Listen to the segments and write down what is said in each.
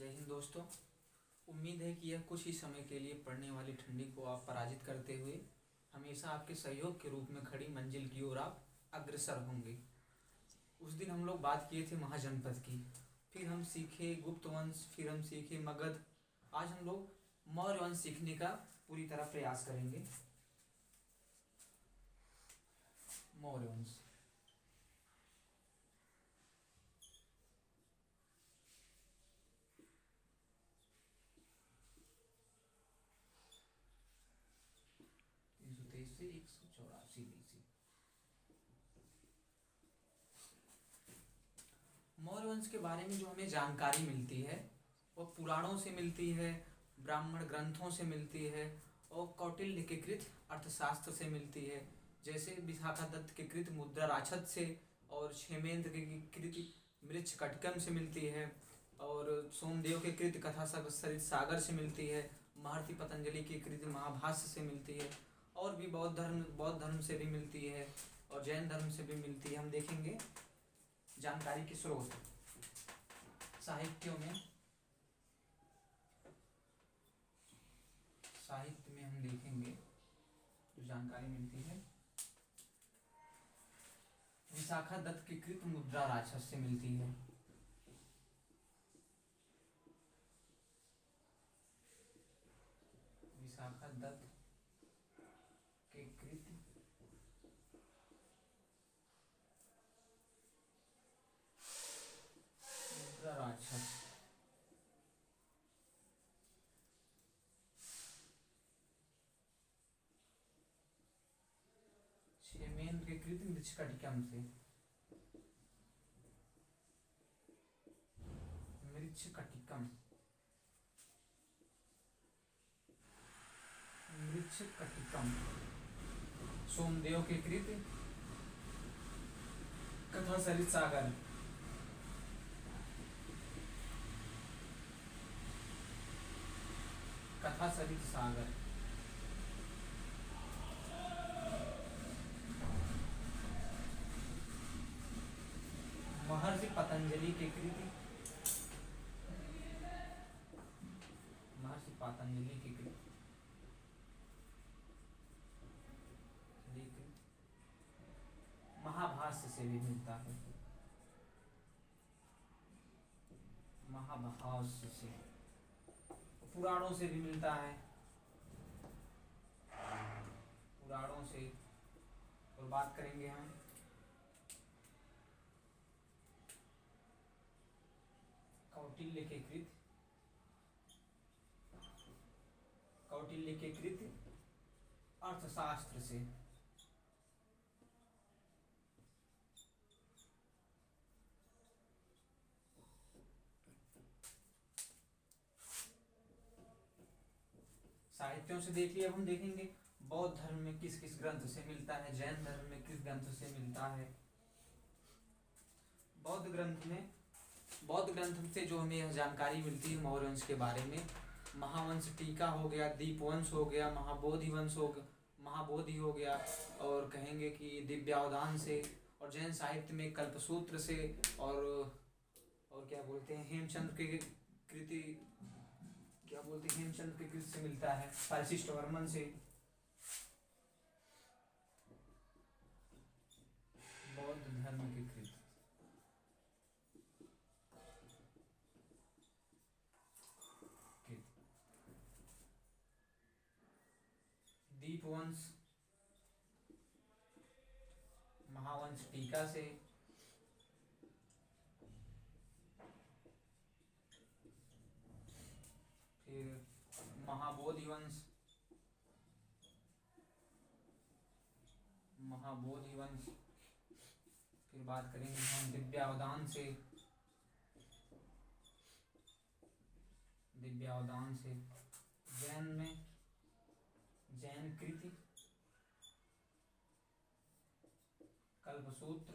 जय हिंद दोस्तों। उम्मीद है कि यह कुछ ही समय के लिए पड़ने वाली ठंडी को आप पराजित करते हुए हमेशा आपके सहयोग के रूप में खड़ी मंजिल की ओर आप अग्रसर होंगे। उस दिन हम लोग बात किए थे महाजनपद की, फिर हम सीखे गुप्त वंश, फिर हम सीखे मगध। आज हम लोग मौर्य वंश सीखने का पूरी तरह प्रयास करेंगे। मौर्य वंश से 184 BC। मौर्य वंश के बारे में जो हमें जानकारी मिलती है वह पुराणों से मिलती है, ब्राह्मण ग्रंथों से मिलती है और कौटिल्य के कृत अर्थशास्त्र से मिलती है। जैसे विशाखादत्त के कृत मुद्रा राक्षस से और क्षेमेंद्र के कृत मृच्छकटिकम से मिलती है और सोमदेव के कृत कथा सरित सागर से मिलती है, महर्षि पतंजलि की कृत महाभाष्य से मिलती है और भी बौद्ध धर्म से भी मिलती है और जैन धर्म से भी मिलती है। हम देखेंगे जानकारी के स्रोत साहित्य में हम देखेंगे जो जानकारी मिलती है विशाखादत्त की कृत मुद्रा राक्षस से मिलती है। विशाखादत्त के कृत मुद्रा राक्षस क्षेमेंद्र के कृत मृच्छकटिकम से मृच्छकटिकम सोमदेव के कृत कथा सरित सागर महर्षि पतंजलि के कृत महाभाष्य से भी मिलता है। महाभाष्य से पुराणों से भी मिलता है, पुराणों से। और बात करेंगे हम कौटिल्य के कृत अर्थशास्त्र से। साहित्यों से देख लिया। अब हम देखेंगे बौद्ध धर्म में किस किस ग्रंथ से मिलता है, जैन धर्म में किस ग्रंथ से मिलता है। बौद्ध ग्रंथ से जो हमें यह जानकारी मिलती है मौर्य वंश के बारे में, महावंश टीका हो गया, दीपवंश हो गया, महाबोधि हो गया और कहेंगे कि दिव्यावधान से, और जैन साहित्य में कल्पसूत्र से और क्या बोलते हैं हेमचंद्र के कृत से मिलता है, परिशिष्ट वर्मन से। बौद्ध धर्म के कृत दीपवंश, महावंश टीका से, फिर महाबोधि वंश, फिर बात करेंगे हम दिव्यावधान से, जैन में जैन कृति, कल्पसूत्र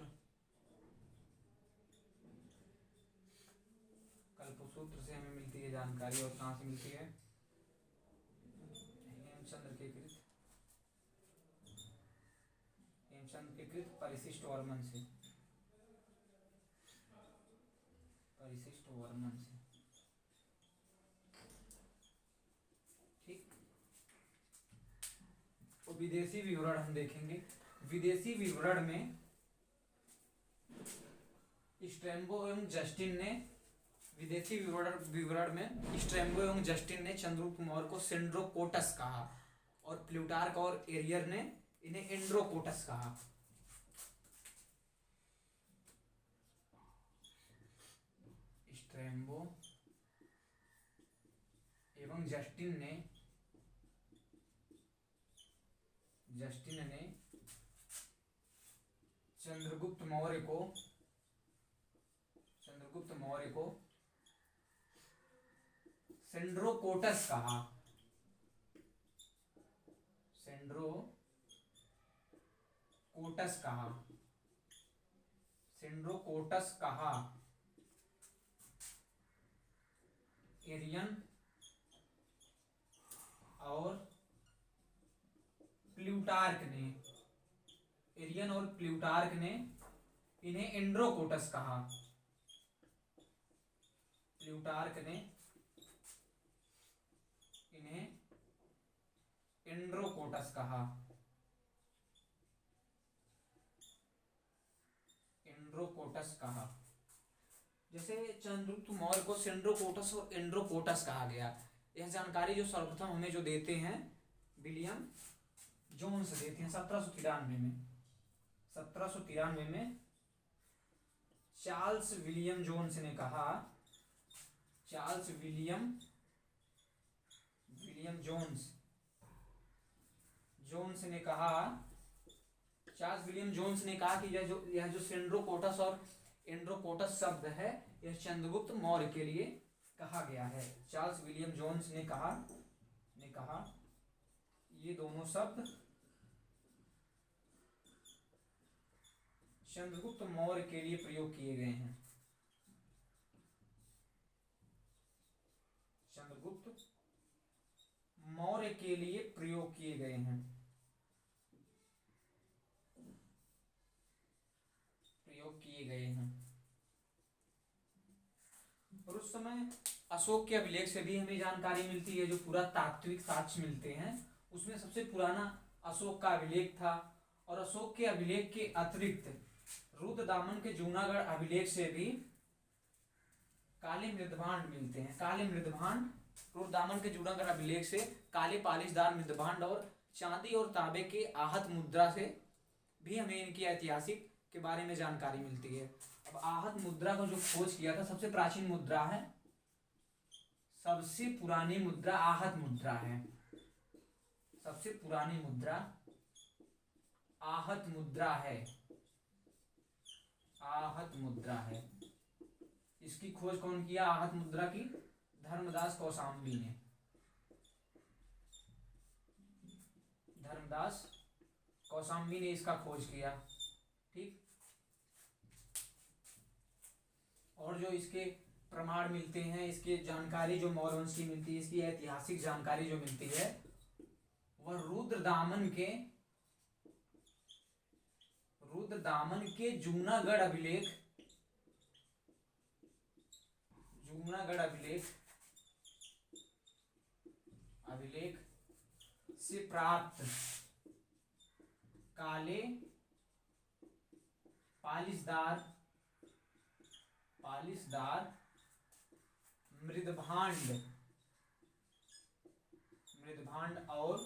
से हमें मिलती है जानकारी। और कहाँ से मिलती है? हेमचंद्र के कृत परिशिष्ट वर्मन से। विदेशी विवरण हम देखेंगे। विदेशी विवरण में स्ट्रैबो एवं जस्टिन ने विदेशी विवरण में स्ट्रैबो एवं जस्टिन ने चंद्रगुप्त मौर्य को सेंड्रोकोटस कहा और प्लूटार्क और एरियर ने इन्हें एंड्रोकोटस कहा। स्ट्रैबो एवं जस्टिन ने चंद्रगुप्त मौर्य को सेंड्रोकोटस कहा। सेंड्रोकोटस कहा। एरियन और प्लूटार्क ने इन्हें एंड्रोकोटस कहा। प्लूटार्क ने इन्हें एंड्रोकोटस कहा। जैसे चंद्रगुप्त मौर्य को सेंड्रोकोटस और एंड्रोकोटस कहा गया। यह जानकारी जो सर्वप्रथम हमें जो देते हैं विलियम जोन्स देते हैं 1793 में चार्ल्स विलियम जोन्स ने कहा। चार्ल्स विलियम जोन्स ने कहा कि यह जो सेंड्रोकोटस और एंड्रोकोटस शब्द है यह चंद्रगुप्त मौर्य के लिए कहा गया है। चार्ल्स विलियम जोन्स ने कहा ये दोनों शब्द चंद्रगुप्त मौर्य के लिए प्रयोग किए गए हैं। चंद्रगुप्त मौर्य के लिए प्रयोग किए गए हैं। और उस समय अशोक के अभिलेख से भी हमें जानकारी मिलती है। जो पूरा तात्विक साक्ष्य मिलते हैं उसमें सबसे पुराना अशोक का अभिलेख था। और अशोक के अभिलेख के अतिरिक्त रुद्रदामन के जूनागढ़ अभिलेख से भी काले मृदभांड मिलते हैं। काले मृदभांड रुद्रदामन के जूनागढ़ अभिलेख से काले पालिशदार मृदभांड और चांदी और तांबे के आहत मुद्रा से भी हमें इनकी ऐतिहासिक के बारे में जानकारी मिलती है। अब आहत मुद्रा को जो खोज किया था, सबसे प्राचीन मुद्रा है, सबसे पुरानी मुद्रा आहत मुद्रा है। सबसे पुरानी मुद्रा आहत मुद्रा है। आहत मुद्रा है। इसकी खोज कौन किया? आहत मुद्रा की धर्मदास कौशाम्बी ने। धर्मदास कौशाम्बी ने इसका खोज किया। ठीक। और जो इसके प्रमाण मिलते हैं, इसके जानकारी जो मौर्य वंश की मिलती है, इसकी ऐतिहासिक जानकारी जो मिलती है वह रुद्रदामन के जूनागढ़ अभिलेख से प्राप्त काले पालिशदार मृदभांड और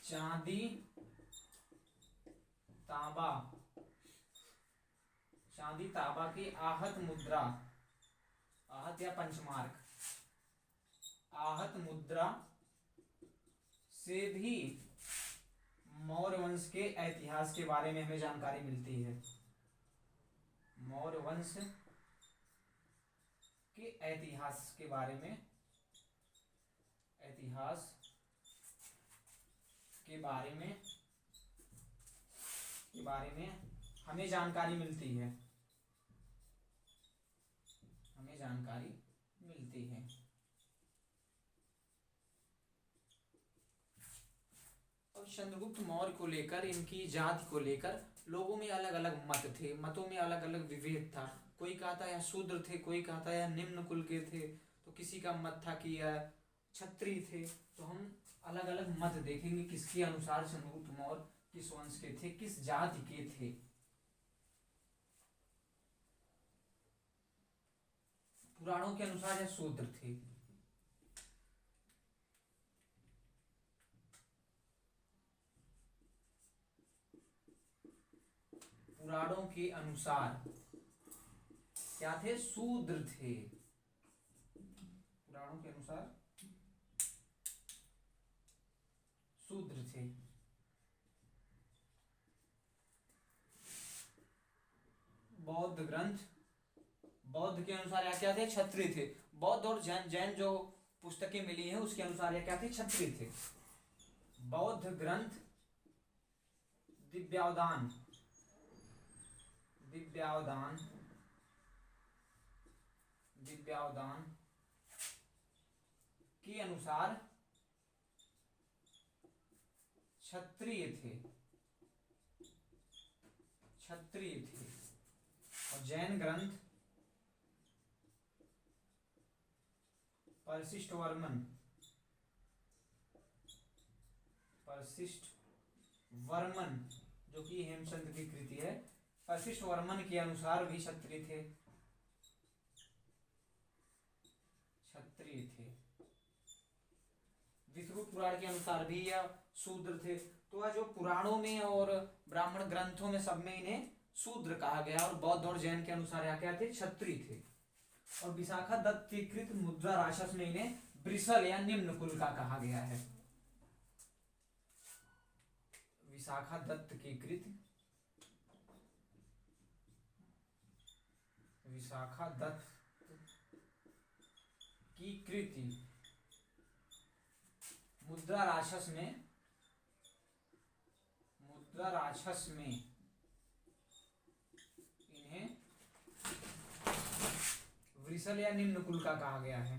चांदी तांबा की आहत मुद्रा, आहत या पंचमार्क, आहत मुद्रा से भी मौर्य वंश के इतिहास के बारे में हमें जानकारी मिलती है। मौर्य वंश के इतिहास के बारे में हमें जानकारी मिलती है। और चंद्रगुप्त मौर्य को लेकर, इनकी जाति को लेकर लोगों में अलग अलग मत थे। मतों में अलग अलग विभेद था। कोई कहता है यह शूद्र थे, कोई कहता है यह निम्न कुल के थे, तो किसी का मत था कि यह क्षत्रिय थे। तो हम अलग अलग मत देखेंगे किसके अनुसार चंद्रगुप्त मौर्य किस वंश के थे, किस जाति के थे। पुराणों के अनुसार यह शूद्र थे। पुराणों के अनुसार क्या थे? शूद्र थे। पुराणों के अनुसार शूद्र थे। बौद्ध ग्रंथ, बौद्ध के अनुसार यह क्या थे? क्षत्रिय थे। बौद्ध और जैन जो पुस्तकें मिली हैं उसके अनुसार यह क्या थे? क्षत्रिय थे। बौद्ध ग्रंथ दिव्यावदान, दिव्यावदान, दिव्यावदान के अनुसार क्षत्रिय थे, क्षत्रिय थे। और जैन ग्रंथ परशिष्ट वर्मन, परशिष्ट वर्मन जो कि हेमचंद की कृति है, परशिष्ट वर्मन के अनुसार भी क्षत्रिय थे, क्षत्रिय थे। विष्णुगुप्त पुराण के अनुसार भी यह शूद्र थे। तो वह जो पुराणों में और ब्राह्मण ग्रंथों में सब में इन्हें शूद्र कहा गया और बौद्ध और जैन के अनुसार यह क्या थे? क्षत्रिय थे। और विशाखा दत्त के कृत मुद्रा राक्षस में इन्हें ब्रिसल या निम्न कुल का कहा गया है। विशाखा दत्त के कृत, विशाखा दत्त की कृति मुद्रा राक्षस में, मुद्रा राक्षस में इन्हें वृषल या निम्न कुल का कहा गया है,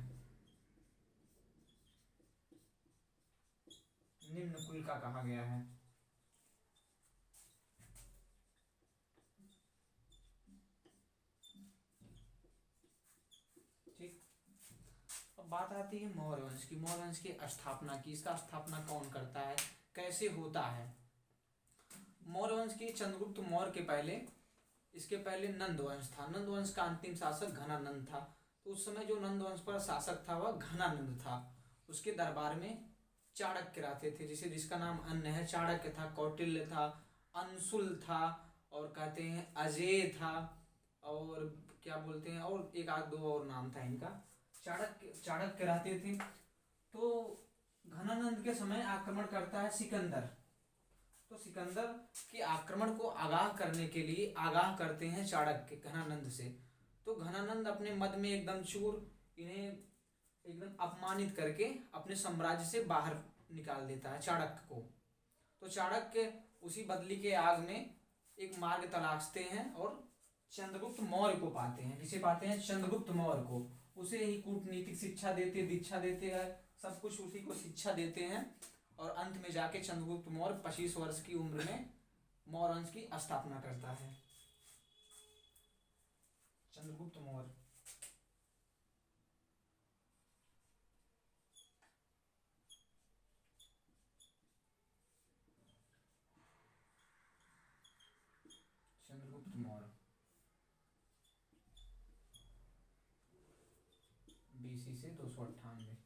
निम्न कुल का कहा गया है। ठीक, अब बात आती है मौर्य वंश की। मौर्य वंश की स्थापना की, इसका स्थापना कौन करता है, कैसे होता है? मौर्य वंश की चंद्रगुप्त मौर्य के पहले, इसके पहले नंद वंश था। नंद वंश का अंतिम शासक घनानंद था। तो उस समय जो नंद वंश पर शासक था वह घनानंद था। उसके दरबार में चाणक्य रहते थे, जिसका नाम अन्य है। चाणक्य था, कौटिल्य था, अंशुल था, और कहते हैं अजय था, और क्या बोलते हैं, और एक आध दो और नाम था इनका। चाणक्य रहते थे। तो घनानंद के समय आक्रमण करता है सिकंदर। तो सिकंदर के आक्रमण को आगाह करने के लिए आगाह करते हैं चाणक्य घनानंद से। तो घनानंद अपने मद में एकदम चूर, इन्हें एकदम अपमानित करके अपने साम्राज्य से बाहर निकाल देता है चाणक्य को। तो चाणक्य उसी बदली के आग में एक मार्ग तलाशते हैं और चंद्रगुप्त मौर्य को पाते हैं। किसे पाते हैं? चंद्रगुप्त मौर्य को। उसे ही कूटनीतिक शिक्षा देते, दीक्षा देते हैं, सब कुछ उसी को शिक्षा देते हैं। और अंत में जाके चंद्रगुप्त मौर्य 25 वर्ष की उम्र में मौर्य वंश की स्थापना करता है। चंद्रगुप्त मौर्य चंद्रगुप्त मौर्य BC से 298।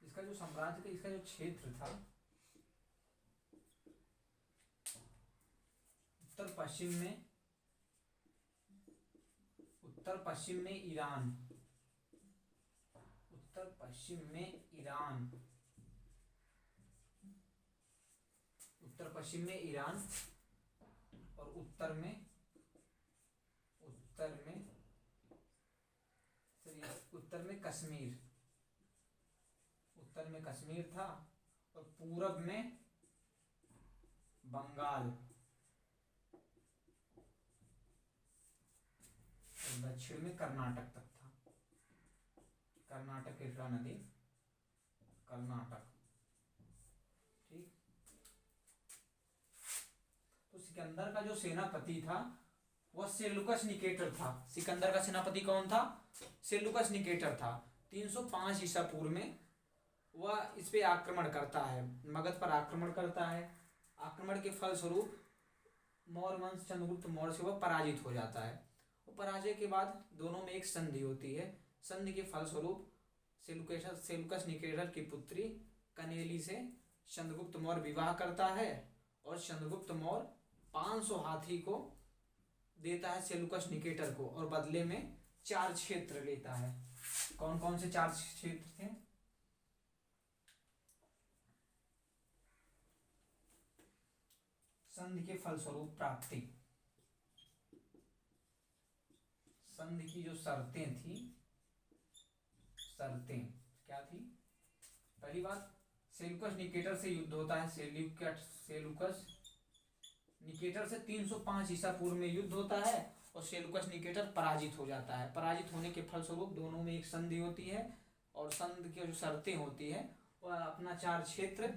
इसका जो साम्राज्य था, इसका जो क्षेत्र था, उत्तर पश्चिम में, उत्तर पश्चिम में ईरान, उत्तर पश्चिम में ईरान, उत्तर पश्चिम में ईरान, और उत्तर में, उत्तर में उत्तर में कश्मीर, उत्तर में कश्मीर था, और पूरब में बंगाल, और दक्षिण में कर्नाटक तक था। कर्नाटक, कृष्णा नदी, कर्नाटक। ठीक। तो सिकंदर का जो सेनापति था वह सेल्यूकस निकेटर था। सिकंदर का सेनापति कौन था? सेल्यूकस निकेटर था। 305 ईसा पूर्व में वह इस पे आक्रमण करता है, मगध पर आक्रमण करता है। आक्रमण के फलस्वरूप मौर्य वंश चंद्रगुप्त मौर्य से वह पराजित हो जाता है। और पराजय के बाद दोनों में एक संधि होती है। संधि के फलस्वरूप सेलुकस निकेटर की पुत्री कनेली से चंद्रगुप्त मौर्य विवाह करता है और चंद्रगुप्त मौर्य 500 हाथी को देता है सेलुकस निकेटर को और बदले में 4 क्षेत्र लेता है। कौन कौन से 4 क्षेत्र थे? संधि के फलस्वरूप प्राप्ति, संधि की जो शर्तें थी, शर्तें क्या थी? पहली बात, सेलुकस निकेटर से युद्ध होता है। सेलुकस निकेटर से 305 ईसा पूर्व में युद्ध होता है और सेलुकस निकेटर पराजित हो जाता है। पराजित होने के फलस्वरूप दोनों में एक संधि होती है और संधि की जो शर्तें होती है वह अपना 4 क्षेत्र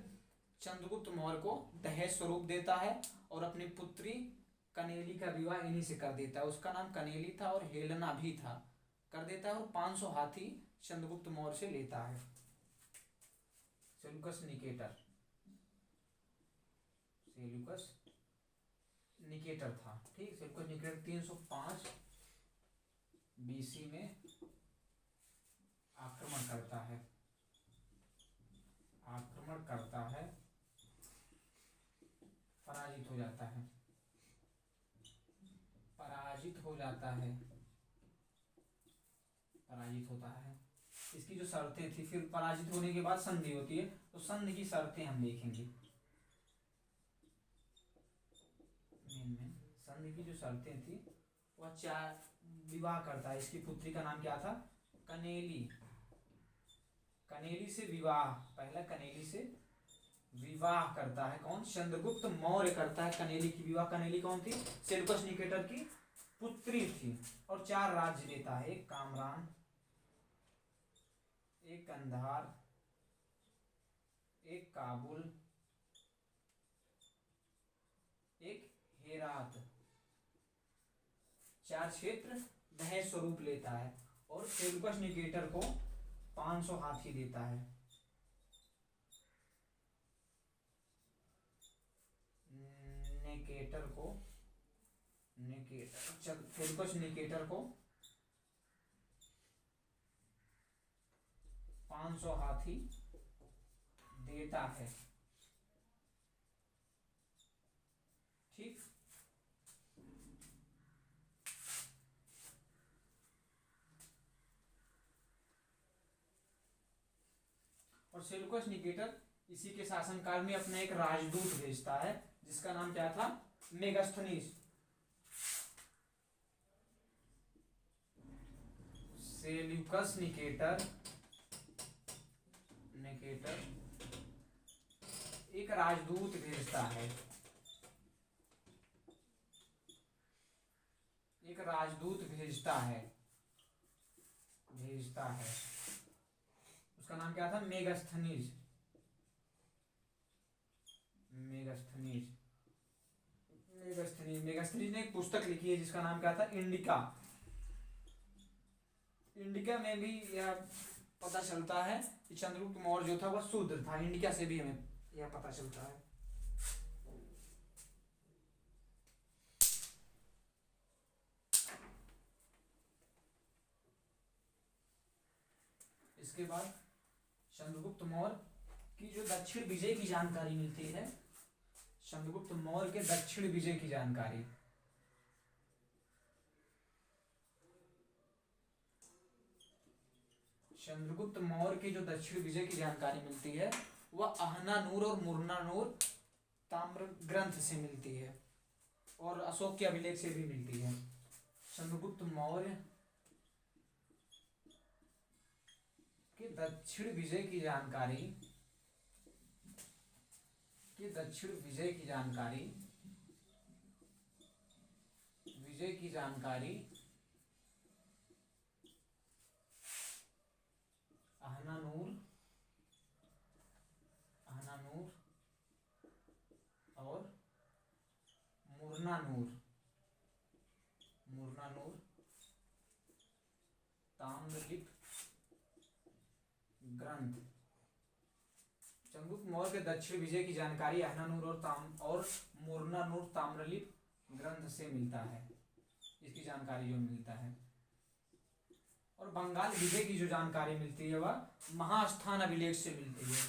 चंद्रगुप्त मौर्य को दहेज स्वरूप देता है और अपनी पुत्री कनेली का विवाह इन्हीं से कर देता है। उसका नाम कनेली था और हेलेना भी था। कर देता है और 500 हाथी चंद्रगुप्त मौर्य से लेता है। सेलुकस निकेटर था, ठीक। सेलुकस निकेटर 305 बीसी में आक्रमण करता है, पराजित हो जाता है, पराजित होता है। इसकी जो शर्तें थी, फिर पराजित होने के बाद संधि होती है, तो संधि की शर्तें हम देखेंगे। संधि की जो शर्तें थी वह 4 विवाह करता है। इसकी पुत्री का नाम क्या था? कनेली से विवाह, पहला कनेली से विवाह करता है। कौन? चंद्रगुप्त मौर्य करता है कनेली की विवाह। कनेली कौन थी? सेलुकस निकेटर की पुत्री थी। और 4 राज्य देता है, एक कामरान, एक कंधार, एक काबुल, एक हेरात। 4 क्षेत्र दहेज स्वरूप लेता है और सेलुकस निकेटर को 500 हाथी देता है। सेलुकस निकेटर को 500 हाथी देता है, ठीक। और सेलुकस निकेटर इसी के शासनकाल में अपना एक राजदूत भेजता है जिसका नाम क्या था? मेगास्थनीज। सेल्यूकस निकेटर एक राजदूत भेजता है, उसका नाम क्या था? मेगास्थनीज। मेगास्थनीज ने एक पुस्तक लिखी है जिसका नाम क्या था? इंडिका। इंडिका में भी यह पता चलता है कि चंद्रगुप्त मौर्य जो था वह शूद्र था। इंडिका से भी हमें यह पता चलता है। इसके बाद चंद्रगुप्त मौर्य की जो दक्षिण विजय की जानकारी मिलती है, चंद्रगुप्त मौर्य के दक्षिण विजय की जानकारी। चंद्रगुप्त मौर्य की जो दक्षिण विजय की जानकारी मिलती है वह अहनानूर और मुरनानूर ताम्र ग्रंथ से मिलती है और अशोक के अभिलेख से भी मिलती है। चंद्रगुप्त मौर्य के दक्षिण विजय की जानकारी अहनानूर और मुरनानूर ताम्रलिप्त ग्रंथ चंद्रगुप्त मौर्य के दक्षिण विजय की जानकारी अहनानूर और मोरनानूर ताम्रलिप्त ग्रंथ से मिलता है, इसकी जानकारी जो मिलता है। और बंगाल विजय की जो जानकारी मिलती है वह महास्थान अभिलेख से मिलती है।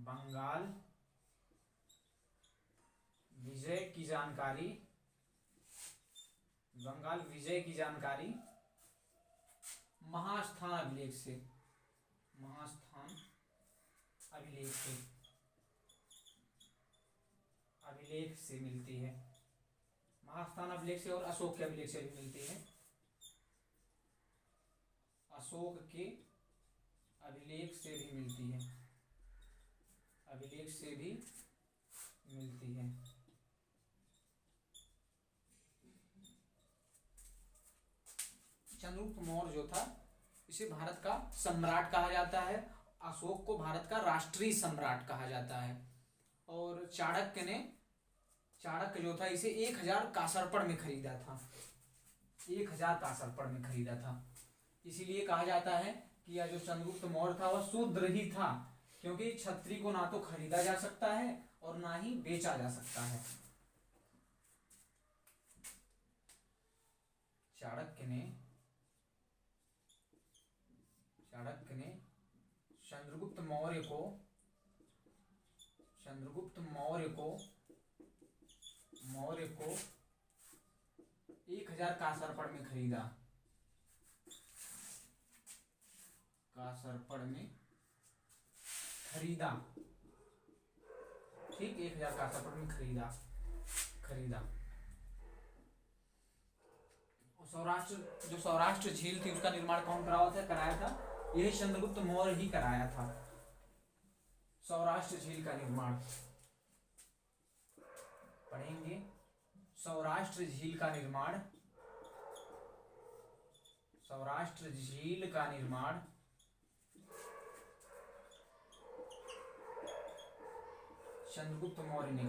बंगाल विजय की जानकारी, बंगाल विजय की जानकारी महास्थान अभिलेख से, महास्थान अभिलेख से, अभिलेख से मिलती है। महास्थान अभिलेख से और अशोक के अभिलेख से भी मिलती है। अशोक के अभिलेख से भी मिलती है, अभिलेख से भी मिलती है। चंद्रगुप्त मौर्य जो था इसे भारत का सम्राट कहा जाता है, अशोक को भारत का राष्ट्रीय सम्राट कहा जाता है। और चाणक्य जो था इसे 1000 कासरपड़ में खरीदा था, 1000 कासरपड़ में खरीदा था। इसीलिए कहा जाता है कि यह जो चंद्रगुप्त मौर्य था वह शूद्र ही था, क्योंकि छत्री को ना तो खरीदा जा सकता है और ना ही बेचा जा सकता है। चाणक्य ने चंद्रगुप्त मौर्य को 1000 कासरपड़ में खरीदा, कासरपड़ में खरीदा, ठीक, 1000 कासरपड़ में खरीदा। सौराष्ट्र झील थी उसका निर्माण कौन कराया था? यही चंद्रगुप्त मौर्य ही कराया था। सौराष्ट्र झील का निर्माण पढ़ेंगे। सौराष्ट्र झील का निर्माण चंद्रगुप्त मौर्य ने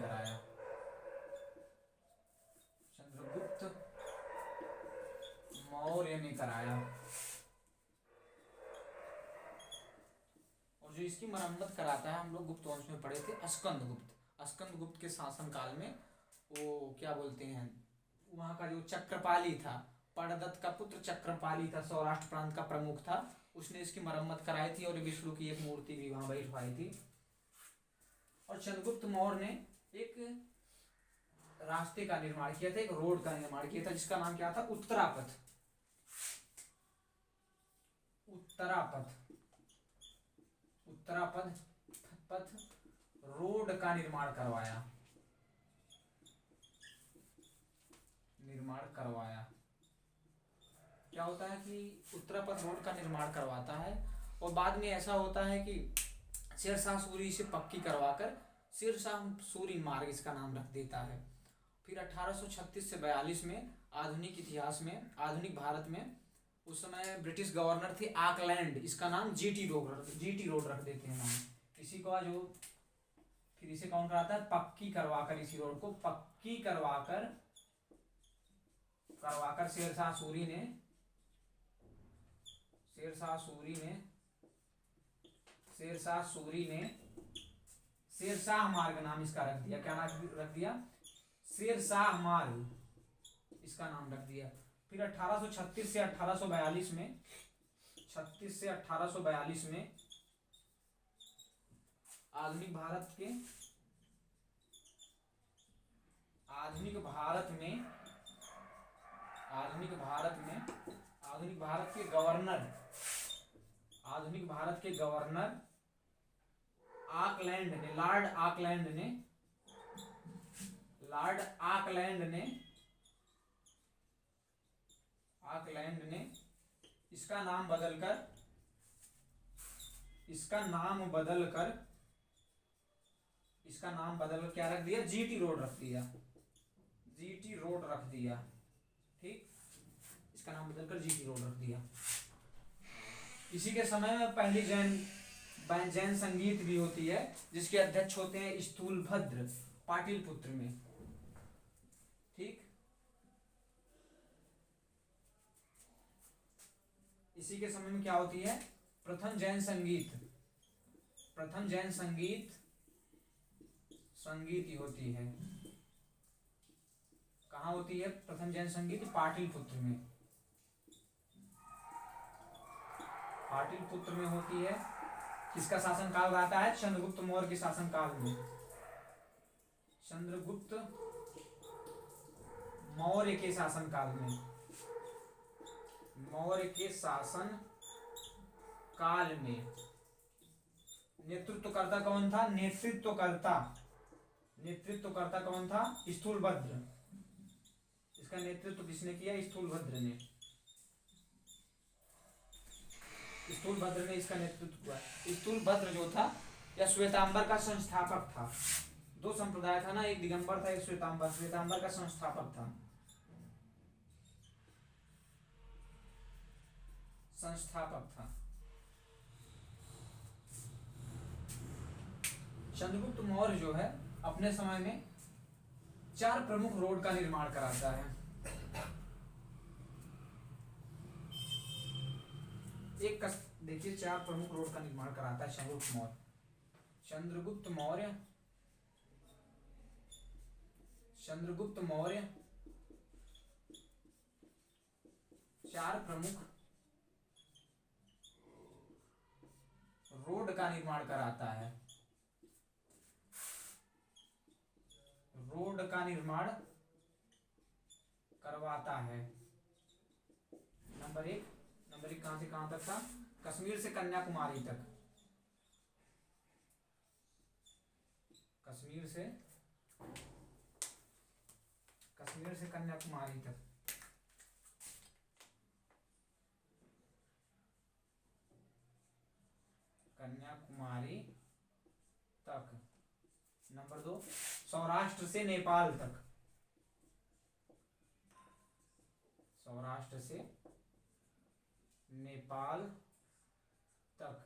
कराया। और जो इसकी मरम्मत कराता है, हम लोग गुप्त वंश में पढ़े थे, अस्कंदगुप्त के शासन काल में, वो क्या बोलते हैं, वहां का जो चक्रपाली था, पड़दत्त का पुत्र चक्रपाली था, सौराष्ट्र प्रांत का प्रमुख था, उसने इसकी मरम्मत कराई थी और विष्णु की एक मूर्ति भी वहां बैठवाई थी। और चंद्रगुप्त मौर्य ने एक रास्ते का निर्माण किया था, एक रोड का निर्माण किया था, जिसका नाम क्या था? उत्तरापथ रोड का निर्माण करवाया। क्या होता है कि उत्तरापथ रोड का निर्माण करवाता है और बाद में ऐसा होता है कि शेरशाह सूरी इसे पक्की करवाकर शेरशाह सूरी मार्ग इसका नाम रख देता है। फिर 1836 से 42 में आधुनिक भारत में उस समय ब्रिटिश गवर्नर थे आकलैंड, इसका नाम जीटी रोड रख देते हैं नाम इसी को। जो फिर इसे कौन कराता है? पक्की करवाकर, इसी रोड को पक्की करवाकर शेरशाह सूरी ने शेरशाह मार्ग नाम इसका रख दिया। क्या नाम रख दिया? शेरशाह मार्ग इसका नाम रख दिया। फिर 1836 से 1842 में आधुनिक भारत के गवर्नर लॉर्ड आकलैंड ने इसका नाम बदलकर क्या रख दिया? जीटी रोड रख दिया। ठीक, इसका नाम बदलकर जीटी रोड रख दिया। इसी के समय में पहली जैन संगीत भी होती है, जिसके अध्यक्ष होते हैं स्थूलभद्र पाटिलपुत्र में। ठीक, इसी के समय में क्या होती है? प्रथम जैन संगीत प्रथम जैन संगीत संगीति होती है। कहाँ होती है प्रथम जैन संगीत? पाटलिपुत्र में। पाटलिपुत्र में होती है। किसका शासनकाल रहता है? चंद्रगुप्त मौर्य के शासनकाल में। चंद्रगुप्त मौर्य के शासनकाल में। मौर्य के शासन काल में नेतृत्वकर्ता कौन था? नेतृत्वकर्ता कौन था? स्थूलभद्र। इसका नेतृत्व किसने किया? स्थूलभद्र ने। स्थूलभद्र ने इसका नेतृत्व किया। स्थूलभद्र जो था यह श्वेतांबर का संस्थापक था। दो संप्रदाय था ना, एक दिगंबर था, एक श्वेतांबर। श्वेतांबर का संस्थापक था। चंद्रगुप्त मौर्य जो है अपने समय में 4 प्रमुख रोड का निर्माण कराता है। देखिए 4 प्रमुख रोड का निर्माण कराता है चंद्रगुप्त मौर्य 4 प्रमुख रोड का निर्माण कराता है। रोड का निर्माण करवाता है। नंबर 1 कहां से कहां तक था? कश्मीर से कन्याकुमारी तक। कश्मीर से कन्याकुमारी तक। कन्याकुमारी तक। नंबर 2 सौराष्ट्र से नेपाल तक। सौराष्ट्र से नेपाल तक।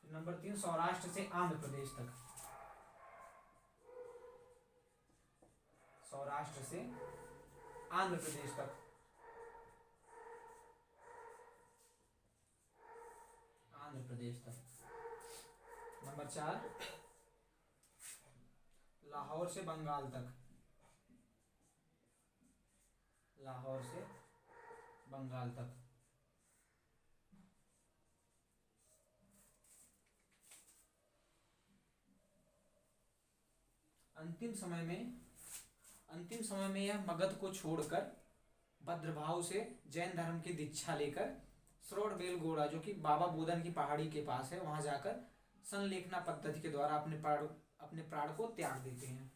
नंबर 3 सौराष्ट्र से आंध्र प्रदेश तक। सौराष्ट्र से आंध्र प्रदेश तक। आंध्र प्रदेश तक। नंबर 4 लाहौर से बंगाल तक। लाहौर से बंगाल तक। अंतिम समय में यह मगध को छोड़कर भद्रभाव से जैन धर्म की दीक्षा लेकर श्रवणबेलगोला जो कि बाबा बोधन की पहाड़ी के पास है वहां जाकर संलेखना पद्धति के द्वारा अपने प्राण को त्याग देते हैं।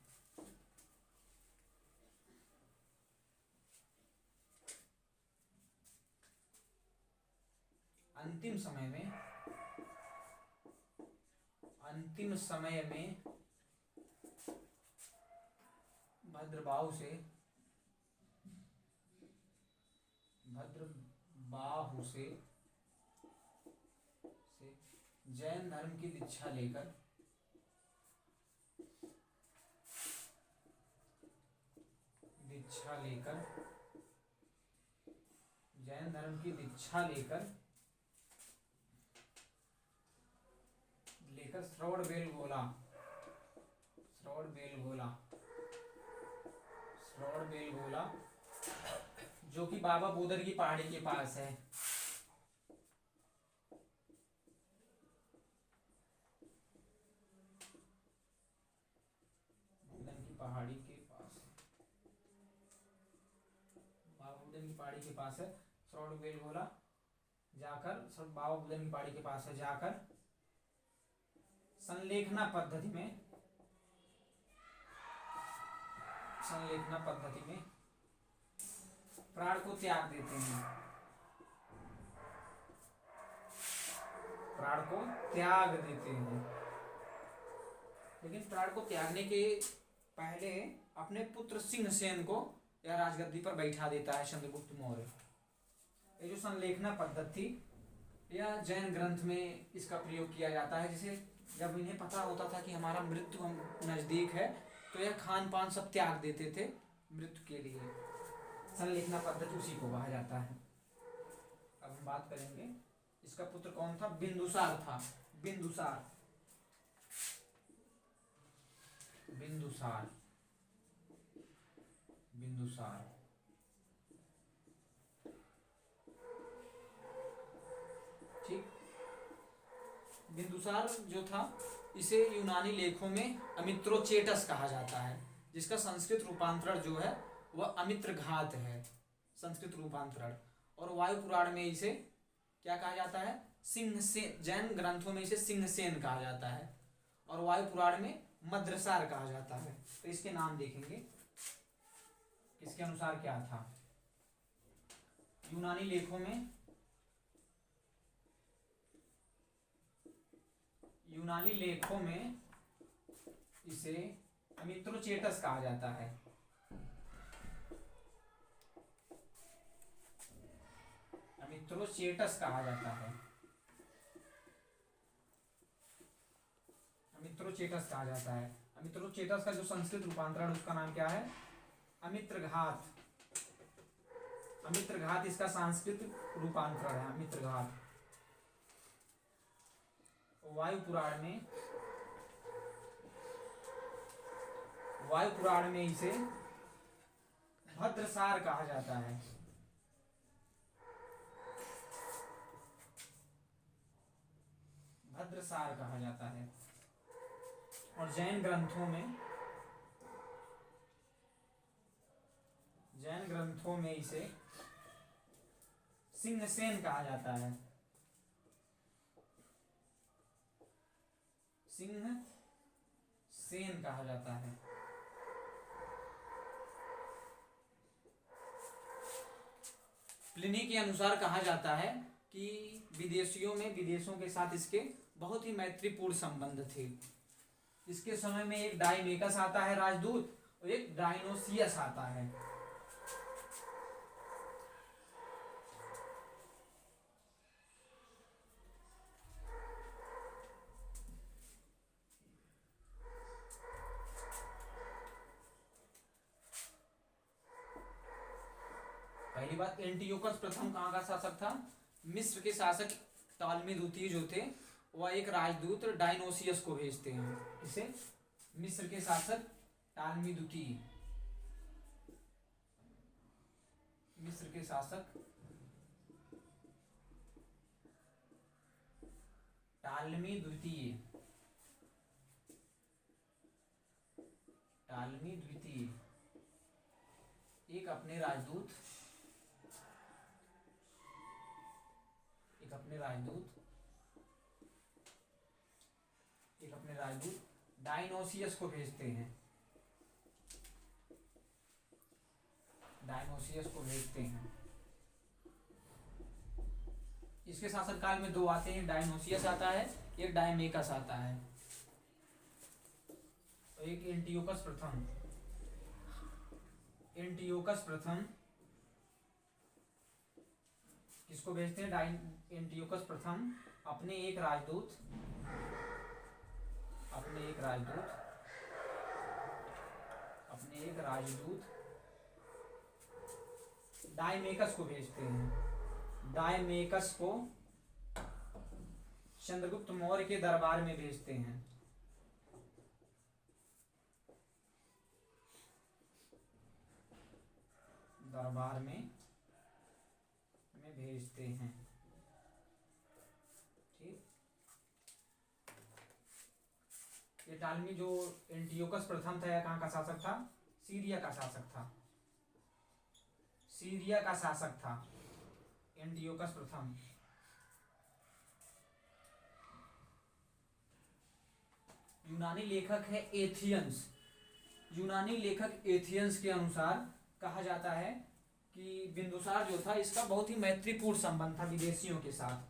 अंतिम समय में भद्रबाहु से जैन धर्म की दीक्षा लेकर जैन धर्म की दीक्षा लेकर श्रवणबेलगोला जो कि बाबा बोधन की पहाड़ी के पास है। श्रवणबेलगोला जाकर बाबा बोधन की पहाड़ी के पास है जाकर संलेखना पद्धति में प्राण को त्याग देते हैं। लेकिन प्राण को त्यागने के पहले अपने पुत्र सिंहसेन को यह राजगद्दी पर बैठा देता है चंद्रगुप्त मौर्य। ये जो संलेखना पद्धति थी यह जैन ग्रंथ में इसका प्रयोग किया जाता है। जिसे जब इन्हें पता होता था कि हमारा मृत्यु नजदीक है तो यह खान पान सब त्याग देते थे मृत्यु के लिए। संलेखना पद्धति उसी को कहा जाता है। अब हम बात करेंगे इसका पुत्र कौन था? बिंदुसार था। बिंदुसार बिंदुसार। बिंदुसार ठीक। बिंदुसार जो था इसे यूनानी लेखों में अमित्रोचेटस कहा जाता है, जिसका संस्कृत रूपांतरण जो है वह अमित्रघात है, संस्कृत रूपांतरण। और वायु पुराण में इसे क्या कहा जाता है? सिंहसेन। जैन ग्रंथों में इसे सिंहसेन कहा जाता है और वायु पुराण में मद्रसार कहा जाता है। तो इसके नाम देखेंगे किसके अनुसार क्या था। यूनानी लेखों में, यूनानी लेखों में इसे अमित्रोचेटस कहा जाता है। अमित्रोचेटस कहा जाता है। अमित्रोचेटस कहा जाता है। अमित्रोचेटस का जो संस्कृत रूपांतरण उसका नाम क्या है? अमित्रघात। अमित्रघात इसका सांस्कृतिक रूपांतरण है, अमित्रघात। वायु पुराण में इसे भद्रसार कहा जाता है। भद्रसार कहा जाता है। और जैन ग्रंथों में इसे सिंहसेन कहा जाता है। सिंहसेन कहा जाता है। प्लिनी के अनुसार कहा जाता है कि विदेशों के साथ इसके बहुत ही मैत्रीपूर्ण संबंध थे। इसके समय में एक डायमेकस आता है राजदूत और एक डायनोसियस आता है। पहली बात, एंटियोकस प्रथम कहाँ का शासक था? मिस्र के शासक टॉलमी द्वितीय जो थे वह एक राजदूत डायनोसियस को भेजते हैं। इसे मिस्र के शासक टॉलमी द्वितीय, मिस्र के शासक टॉलमी द्वितीय, टॉलमी द्वितीय एक अपने राजदूत डायनोसियस को भेजते हैं। इसके शासनकाल में दो आते हैं, डायनोसियस आता है, एक डायमेकस आता है, तो एक एंटियोकस प्रथम। एंटियोकस प्रथम किसको भेजते हैं? एंटियोकस प्रथम अपने एक राजदूत डायमेकस को भेजते हैं। डायमेकस को चंद्रगुप्त मौर्य के दरबार में भेजते हैं। दरबार में भेजते हैं। ठीक। ये टालमी जो एंटियोकस प्रथम था, यह कहाँ का शासक था? सीरिया का शासक था। सीरिया का शासक था एंटियोकस प्रथम। यूनानी लेखक है एथियंस। यूनानी लेखक एथियंस के अनुसार कहा जाता है कि बिंदुसार जो था इसका बहुत ही मैत्रीपूर्ण संबंध था विदेशियों के साथ।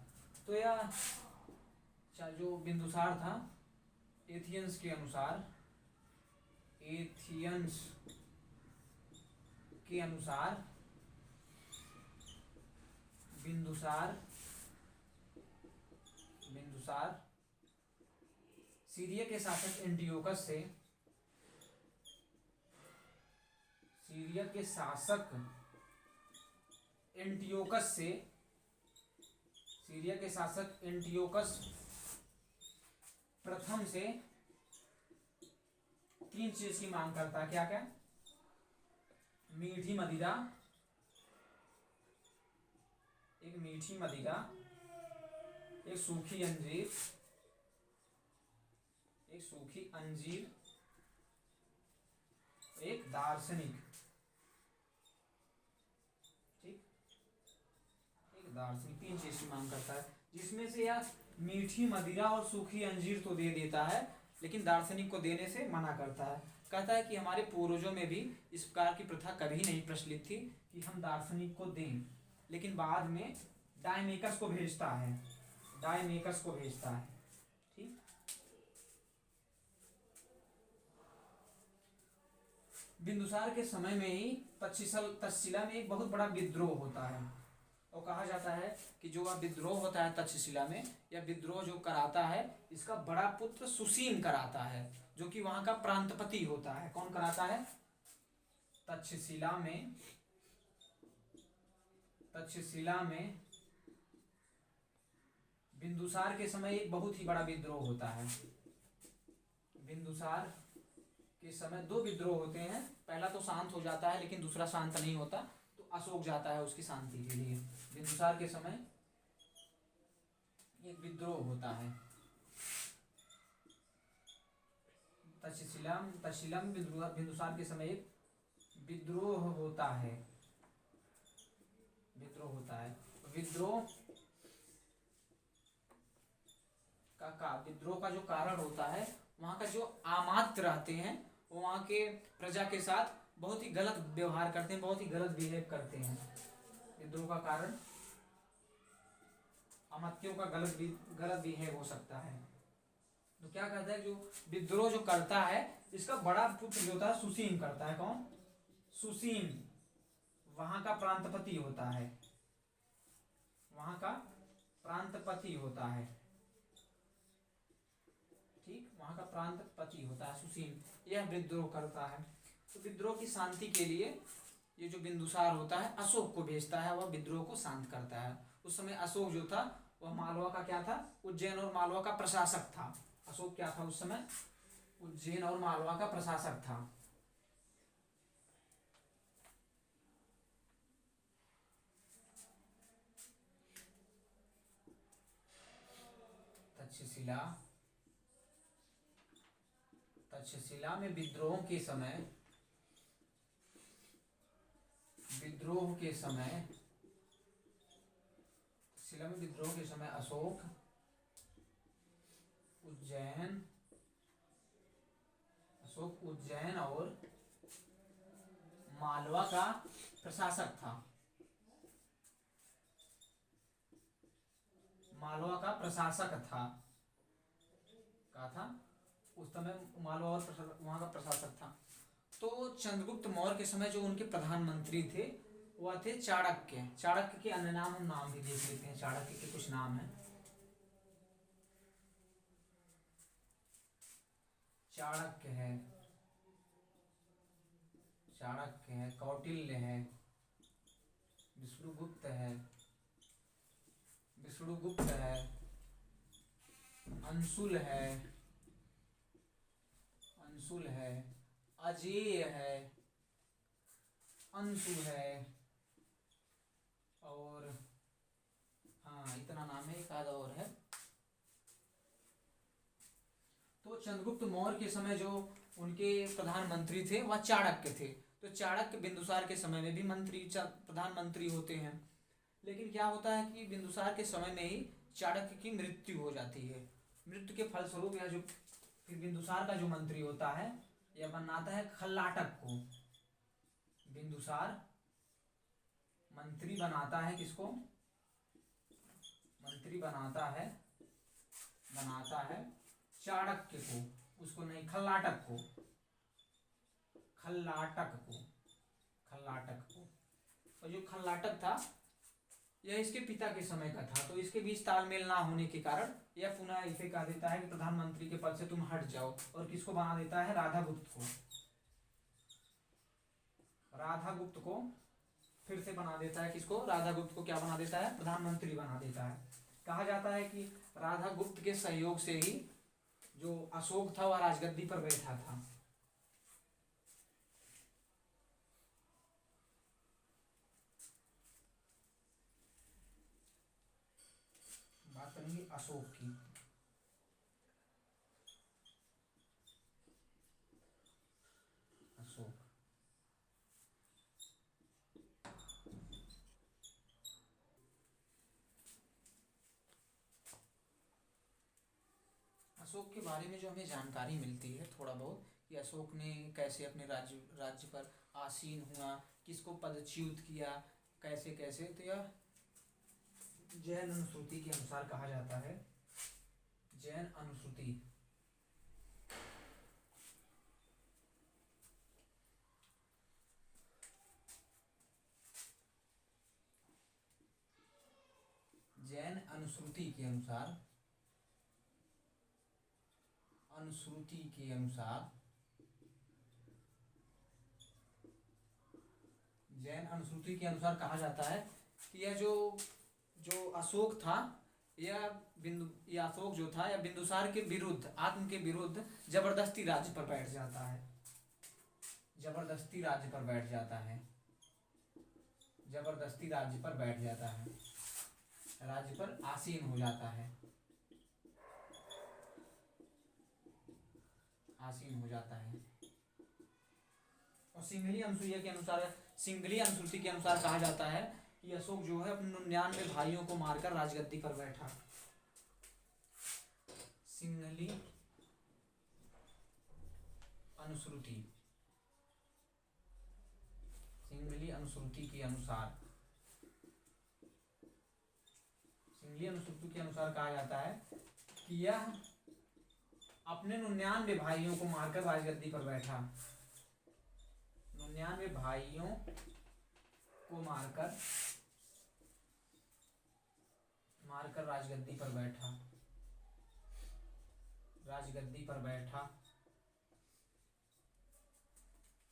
तो यह जो बिंदुसार था एथियंस के अनुसार बिंदुसार सीरिया के शासक एंटियोकस से प्रथम से तीन चीज की मांग करता है, क्या क्या? मीठी मदिरा, एक मीठी मदिरा, एक सूखी अंजीर, एक सूखी अंजीर, एक दार्शनिक। ठीक, एक दार्शनिक, तीन चीज की मांग करता है, जिसमें से यह मीठी मदिरा और सूखी अंजीर तो दे देता है, लेकिन दार्शनिक को देने से मना करता है। कहता है कि हमारे पूर्वजों में भी इस प्रकार की प्रथा कभी नहीं प्रचलित थी कि हम दार्शनिक को दें, लेकिन बाद में डायमेकस को भेजता है, डायमेकस को भेजता है। ठीक, बिंदुसार के समय में ही तक्षशिला में एक बहुत बड़ा विद्रोह होता है, और कहा जाता है कि जो वह विद्रोह होता है तक्षशिला में, यह विद्रोह जो कराता है इसका बड़ा पुत्र सुसीम कराता है, जो कि वहां का प्रांतपति होता है। कौन कराता है? तक्षशिला में बिंदुसार के समय एक बहुत ही बड़ा विद्रोह होता है। बिंदुसार के समय दो विद्रोह होते हैं, पहला तो शांत हो जाता है, लेकिन दूसरा शांत नहीं होता, तो अशोक जाता है उसकी शांति के लिए। बिंदुसार के समय एक विद्रोह होता है, तक्षशिला में बिंदुसार के समय एक विद्रोह होता है, विद्रोह का जो कारण होता है, वहां का जो आमात्य रहते हैं वो वहां के प्रजा के साथ बहुत ही गलत व्यवहार करते हैं, बहुत ही गलत बिहेव करते हैं। विद्रोह का कारण अमात्यों का गलत बिहेव हो सकता है। तो क्या कहता है, जो विद्रोह जो करता है इसका बड़ा पुत्र जो होता है सुसीम करता है। कौन? सुसीम वहां का प्रांतपति होता है, वहां का प्रांतपति होता है। ठीक, वहां का प्रांतपति होता है सुसीम, यह विद्रोह करता है। तो विद्रोह की शांति के लिए ये जो बिंदुसार होता है अशोक को भेजता है, वह विद्रोह को शांत करता है। उस समय अशोक जो था वह मालवा का क्या था? उज्जैन और मालवा का प्रशासक था। अशोक क्या था उस समय? उज्जैन और मालवा का प्रशासक था। तक्षशिला में विद्रोह के समय अशोक उज्जैन और मालवा का प्रशासक था। मालवा का प्रशासक था, कहा था उस समय मालवा और वहां का प्रशासक था। तो चंद्रगुप्त मौर्य के समय जो उनके प्रधानमंत्री थे वह थे चाणक्य। चाणक्य के अन्य नाम हम नाम भी देख लेते हैं, चाणक्य के कुछ नाम हैं। चाणक्य है, कौटिल्य है, विष्णुगुप्त है, अंशुल है, अजेय है, अंशु है, और हाँ इतना नाम है, एक आधा और है। तो चंद्रगुप्त मौर्य के समय जो उनके प्रधानमंत्री थे वह चाणक्य थे। तो चाणक्य बिंदुसार के समय में भी प्रधानमंत्री होते हैं, लेकिन क्या होता है कि बिंदुसार के समय में ही चाणक्य की मृत्यु हो जाती है। मृत्यु के फलस्वरूप यह जो फिर बिंदुसार का जो मंत्री होता है यह बनाता है खल्लाटक को। बिंदुसार मंत्री बनाता है किसको? मंत्री बनाता है चाणक्य को, उसको नहीं, खल्लाटक को। और जो खल्लाटक था यह इसके पिता के समय का था, तो इसके बीच तालमेल ना होने के कारण यह पुनः इसे कह देता है कि प्रधानमंत्री के पद से तुम हट जाओ, और किसको बना देता है? राधागुप्त को फिर से बना देता है। किसको? राधागुप्त को क्या बना देता है? प्रधानमंत्री बना देता है। कहा जाता है कि राधागुप्त के सहयोग से ही जो अशोक था वह राजगद्दी पर बैठा था। अशोक की। अशोक। अशोक के बारे में जो हमें जानकारी मिलती है थोड़ा बहुत, कि अशोक ने कैसे अपने राज्य पर आसीन हुआ, किसको पदच्युत किया, कैसे कैसे, तो यह जैन अनुश्रुति के अनुसार कहा जाता है। जैन अनुश्रुति। जैन अनुश्रुति के अनुसार, अनुश्रुति के अनुसार, जैन अनुश्रुति के अनुसार कहा जाता है कि यह जो जो अशोक था, यह अशोक जो था, यह बिंदुसार के विरुद्ध, आत्म के विरुद्ध जबरदस्ती राज्य पर बैठ जाता है। जबरदस्ती राज्य पर बैठ जाता है। जबरदस्ती राज्य पर बैठ जाता है, राज्य पर आसीन हो जाता है, आसीन हो जाता है। और सिंघली अनुसूया के अनुसार, सिंघली अनुसूची के अनुसार कहा जाता है कि अशोक जो है अपने 99 भाइयों को मारकर राजगद्दी पर बैठा। सिंघली अनुश्रुति, सिंघली अनुश्रुति के अनुसार, सिंघली अनुश्रुति के अनुसार कहा जाता है कि यह अपने 99 भाइयों को मारकर राजगद्दी पर बैठा। 99 भाइयों को मारकर राजगद्दी पर बैठा, राजगद्दी पर बैठा।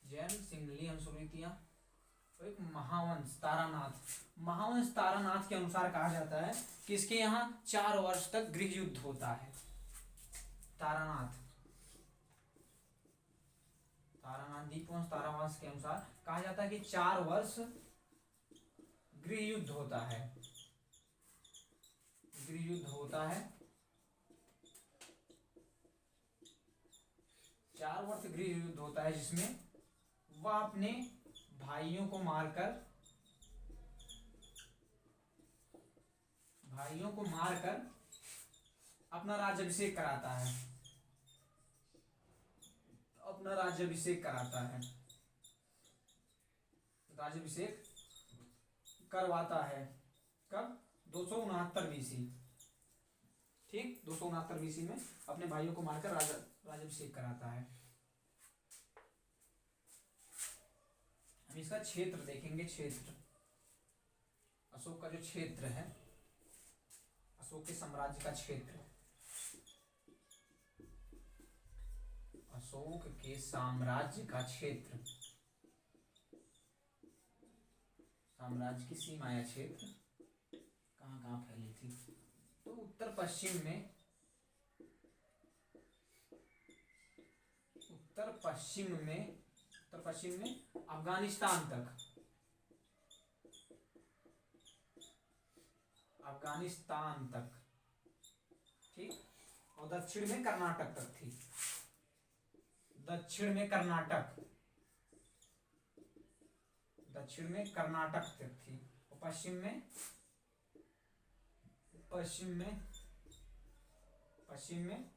जैन सिंघली अनुश्रुतियां। तो एक महावंश तारानाथ, महावंश तारानाथ के अनुसार कहा जाता है कि इसके यहाँ 4 वर्ष तक गृह युद्ध होता है। तारानाथ, तारानाथ दीपवंश तारावंश के अनुसार कहा जाता है कि 4 वर्ष गृह युद्ध होता है, गृह युद्ध होता है। 4 वर्ष गृह युद्ध होता है, जिसमें वह अपने भाइयों को मारकर, अपना राज्याभिषेक कराता है, अपना राज्याभिषेक कराता है, राज्याभिषेक करवाता है। कब? 269 BC। ठीक, 269 BC में अपने भाइयों को मारकर राज्याभिषेक कराता है। हम इसका क्षेत्र देखेंगे। क्षेत्र, अशोक का जो क्षेत्र है, अशोक के साम्राज्य का क्षेत्र, अशोक के साम्राज्य का क्षेत्र, साम्राज्य की सीमा या क्षेत्र कहाँ कहाँ फैली थी? तो उत्तर पश्चिम में, उत्तर पश्चिम में अफगानिस्तान तक, अफगानिस्तान तक, ठीक। और दक्षिण में कर्नाटक तक थी, दक्षिण में कर्नाटक, दक्षिण में कर्नाटक तक थी। और पश्चिम में, पश्चिम में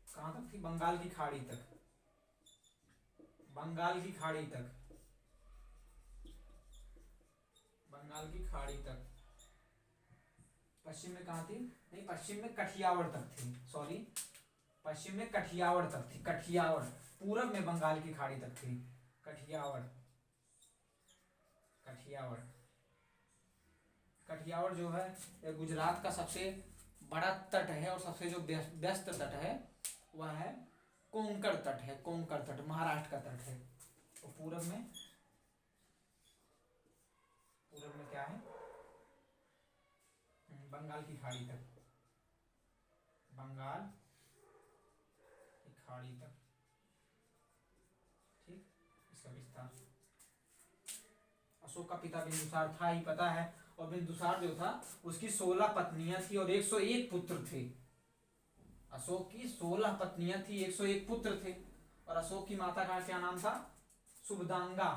कहाँ तक थी? बंगाल की खाड़ी तक, बंगाल की खाड़ी तक, बंगाल की खाड़ी तक। पश्चिम में कहाँ थी? नहीं, पश्चिम में कठियावाड़ तक थी, सॉरी, पश्चिम में कठियावाड़ तक थी, कठियावाड़। पूरब में बंगाल की खाड़ी तक थी, कठियावाड़, कठियावाड़। कठियावाड़ जो है यह गुजरात का सबसे बड़ा तट है, और सबसे जो व्यस्त तट है वह है कोंकण तट है, कोंकण तट महाराष्ट्र का तट है। और पूरब में क्या है? बंगाल की खाड़ी तक, बंगाल की खाड़ी तक, ठीक। इसका विस्तार, अशोक का पिता बिंदुसार था ही, पता है। और बिंदुसार जो था उसकी 16 पत्नियां थी और 101 पुत्र थे। अशोक की 16 पत्नियां थी, 101 पुत्र थे। और अशोक की माता का क्या नाम था? सुबदांगा।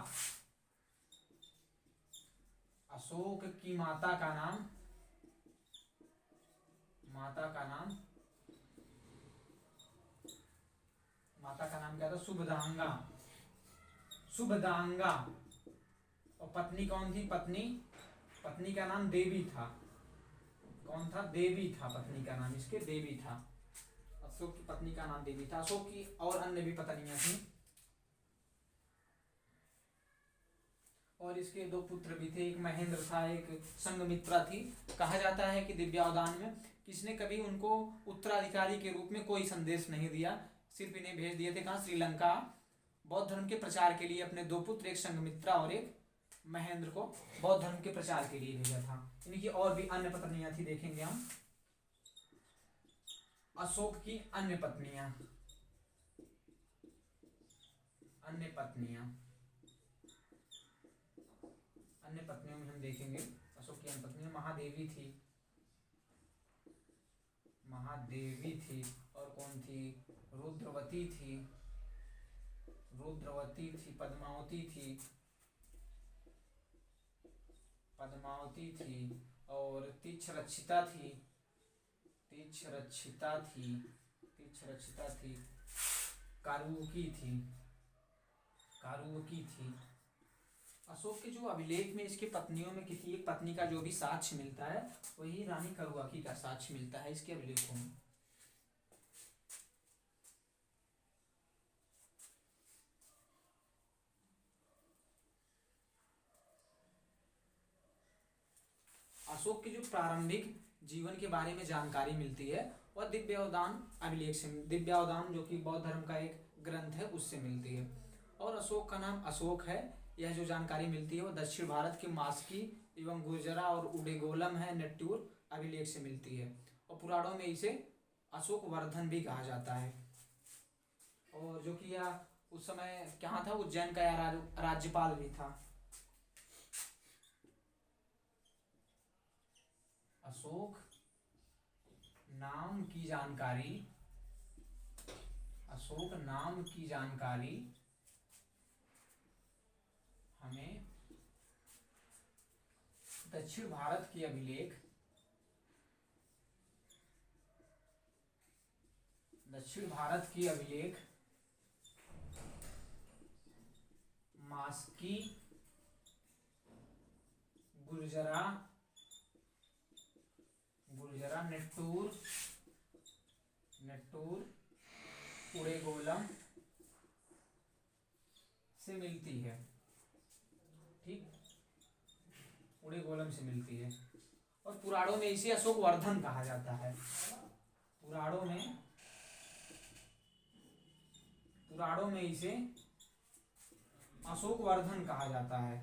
अशोक की माता का नाम क्या था? सुबदांगा। सुबदांगा। और पत्नी कौन थी? पत्नी का नाम देवी था। कौन था? देवी था। पत्नी का नाम इसके देवी था। अशोक की पत्नी का नाम देवी था। अशोक की और अन्य भी पत्नियां थी और इसके 2 पुत्र भी थे। एक महेंद्र था, एक संघमित्रा थी। कहा जाता है कि दिव्यावदान में किसने कभी उनको उत्तराधिकारी के रूप में कोई संदेश नहीं दिया, सिर्फ इन्हें भेज दिए थे। कहाँ? श्रीलंका। बौद्ध धर्म के प्रचार के लिए अपने 2 पुत्र, एक संघमित्रा और एक महेंद्र को बौद्ध धर्म के प्रचार के लिए भेजा था। इनकी और भी अन्य पत्नियां थी, देखेंगे हम। अशोक की अन्य पत्नियों में हम देखेंगे अशोक की अन्य पत्नियां महादेवी थी और कौन थी? रुद्रवती थी, पद्मावती थी और तीक्ष्णरक्षिता थी, कारुकी थी। अशोक के जो अभिलेख में इसके पत्नियों में किसी एक पत्नी का जो भी साक्ष्य मिलता है वही रानी करुआकी का साक्ष्य मिलता है इसके अभिलेखों में। अशोक के जो प्रारंभिक जीवन के बारे में जानकारी मिलती है वह दिव्यावदान अभिलेख से, दिव्यावदान जो कि बौद्ध धर्म का एक ग्रंथ है उससे मिलती है। और अशोक का नाम अशोक है, यह जो जानकारी मिलती है वह दक्षिण भारत के मास्की एवं गुर्जरा और उडेगोलम है नेट्टूर अभिलेख से मिलती है। और पुराणों में इसे अशोक वर्धन भी कहा जाता है। और जो कि यह उस समय क्या था? उज्जैन का यह राज्यपाल भी था। अशोक नाम की जानकारी हमें दक्षिण भारत के अभिलेख मास्की, गुर्जरा, नेट्टूर, उडेगोलम से मिलती है। ठीक, उडेगोलम से मिलती है। और पुराणों में इसे अशोक वर्धन कहा जाता है। पुराणों में इसे अशोक वर्धन कहा जाता है।